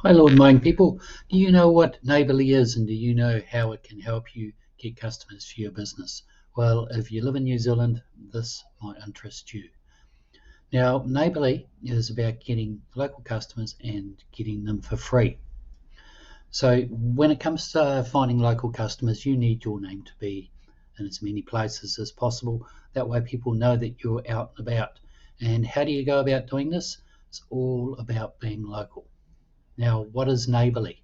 Hi, Lord Mine people. Do you know what Neighbourly is, and do you know how it can help you get customers for your business? Well, if you live in New Zealand, this might interest you. Now, Neighbourly is about getting local customers and getting them for free. So when it comes to finding local customers, you need your name to be in as many places as possible. That way people know that you're out and about. And how do you go about doing this? It's all about being local. Now, what is Neighbourly?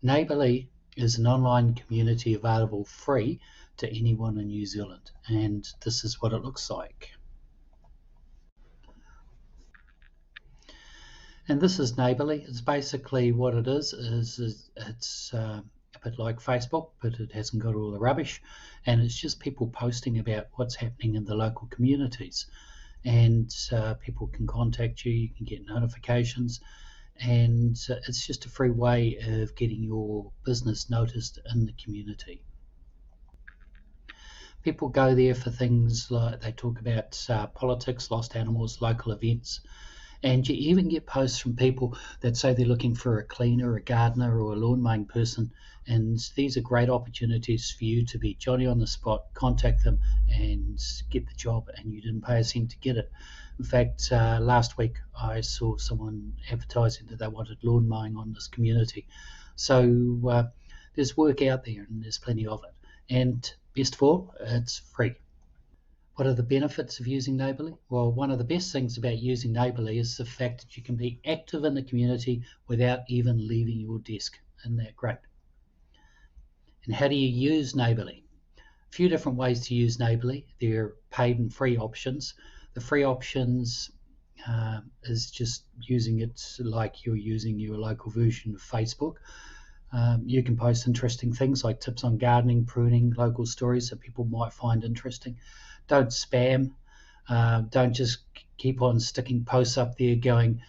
Neighbourly is an online community available free to anyone in New Zealand, and this is what it looks like. And this is Neighbourly. It's basically what it is it's a bit like Facebook, but it hasn't got all the rubbish, and it's just people posting about what's happening in the local communities. And people can contact you, you can get notifications, and it's just a free way of getting your business noticed in the community. People go there for things like they talk about politics, lost animals, local events, and you even get posts from people that say they're looking for a cleaner, a gardener, or a lawn mowing person. And these are great opportunities for you to be Johnny on the spot, contact them, and get the job, and you didn't pay a cent to get it. In fact, last week I saw someone advertising that they wanted lawn mowing on this community. So there's work out there, and there's plenty of it. And best of all, it's free. What are the benefits of using Neighbourly? Well, one of the best things about using Neighbourly is the fact that you can be active in the community without even leaving your desk. Isn't that great? And how do you use Neighbourly? A few different ways to use Neighbourly. There are paid and free options. The free options is just using it like you're using your local version of Facebook. You can post interesting things like tips on gardening, pruning, local stories that people might find interesting. Don't spam. Don't just keep on sticking posts up there going,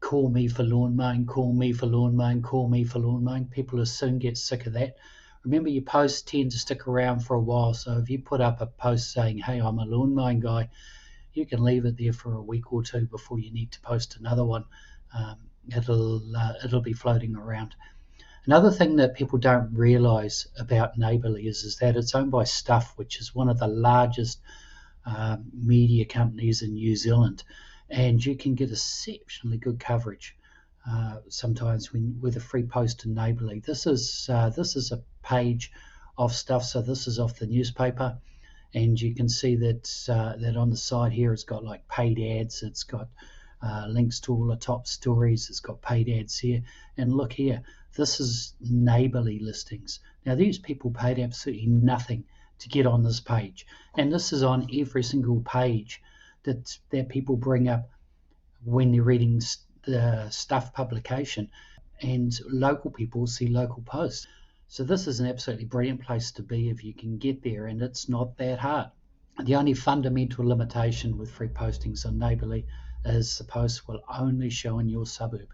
call me for lawn mowing, call me for lawn mowing, call me for lawn mowing. People will soon get sick of that. Remember, your posts tend to stick around for a while. So if you put up a post saying, hey, I'm a lawn mowing guy, you can leave it there for a week or two before you need to post another one. It'll be floating around. Another thing that people don't realise about Neighbourly is that it's owned by Stuff, which is one of the largest media companies in New Zealand, and you can get exceptionally good coverage sometimes with a free post in Neighbourly. This is a page of Stuff, so this is off the newspaper, and you can see that that on the side here it's got like paid ads, it's got links to all the top stories, it's got paid ads here, and look here. This is Neighbourly listings. Now, these people paid absolutely nothing to get on this page. And this is on every single page that people bring up when they're reading the Stuff publication. And local people see local posts. So this is an absolutely brilliant place to be if you can get there, and it's not that hard. The only fundamental limitation with free postings on Neighbourly is the posts will only show in your suburb.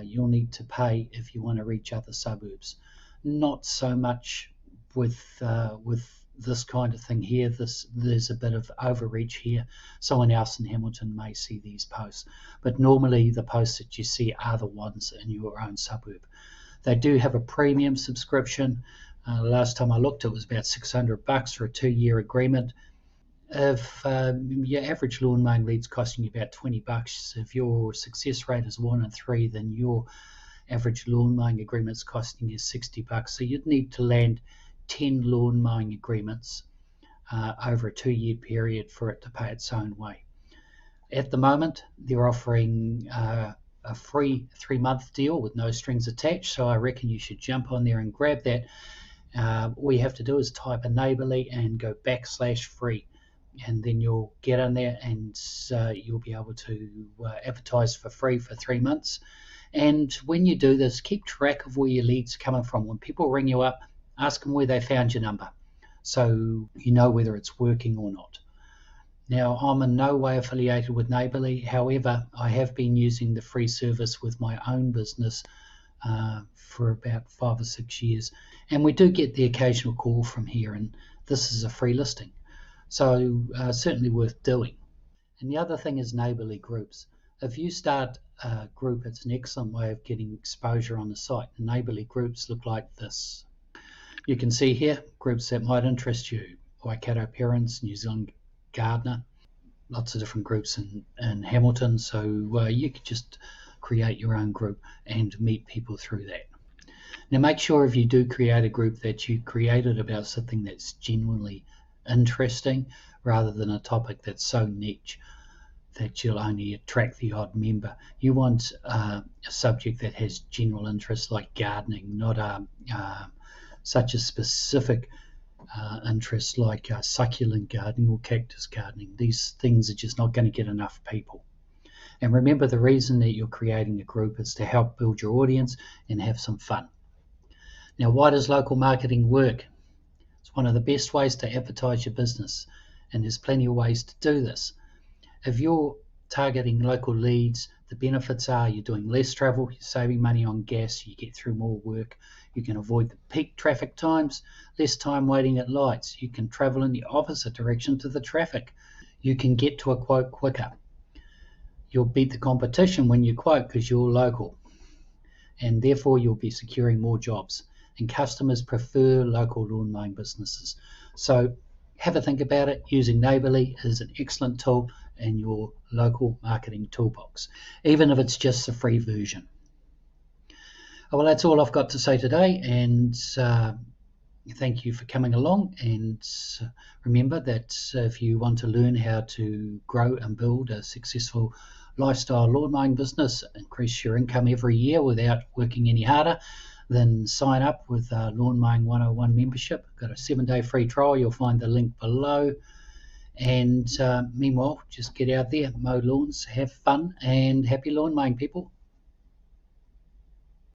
You'll need to pay if you want to reach other suburbs. Not so much with this kind of thing here. There's a bit of overreach here. Someone else in Hamilton may see these posts, but normally the posts that you see are the ones in your own suburb. They do have a premium subscription. Last time I looked, it was about $600 for a 2-year agreement. If your average lawn mowing lead's costing you about $20, if your success rate is 1 in 3, then your average lawn mowing agreement's costing you $60. So you'd need to land 10 lawn mowing agreements over a 2-year period for it to pay its own way. At the moment, they're offering a free 3-month deal with no strings attached, so I reckon you should jump on there and grab that. All you have to do is type in Neighbourly and go /free. And then you'll get in there and you'll be able to advertise for free for 3 months. And when you do this, keep track of where your leads are coming from. When people ring you up, ask them where they found your number so you know whether it's working or not. Now, I'm in no way affiliated with Neighbourly. However, I have been using the free service with my own business for about 5 or 6 years. And we do get the occasional call from here, and this is a free listing. So certainly worth doing. And the other thing is Neighbourly groups. If you start group, it's an excellent way of getting exposure on the site. Neighbourly groups look like this. You can see here groups that might interest you: Waikato Parents, New Zealand Gardener, lots of different groups in Hamilton. So you could just create your own group and meet people through that. Now make sure if you do create a group that you create it about something that's genuinely interesting rather than a topic that's so niche that you'll only attract the odd member. You want a subject that has general interest, like gardening, not such a specific interest like succulent gardening or cactus gardening. These things are just not going to get enough people. And remember, the reason that you're creating a group is to help build your audience and have some fun. Now, why does local marketing work? It's one of the best ways to advertise your business, and there's plenty of ways to do this. If you're targeting local leads, the benefits are you're doing less travel, you're saving money on gas, you get through more work, you can avoid the peak traffic times, less time waiting at lights, you can travel in the opposite direction to the traffic, you can get to a quote quicker. You'll beat the competition when you quote because you're local, and therefore you'll be securing more jobs. And customers prefer local lawn mowing businesses. So have a think about it. Using Neighbourly is an excellent tool in your local marketing toolbox, even if it's just a free version. Well, that's all I've got to say today, and thank you for coming along. And remember that if you want to learn how to grow and build a successful lifestyle lawn mowing business, increase your income every year without working any harder, then sign up with Lawn Mowing 101 membership. Got a 7-day free trial. You'll find the link below. And meanwhile, just get out there, mow lawns, have fun, and happy lawn mowing, people.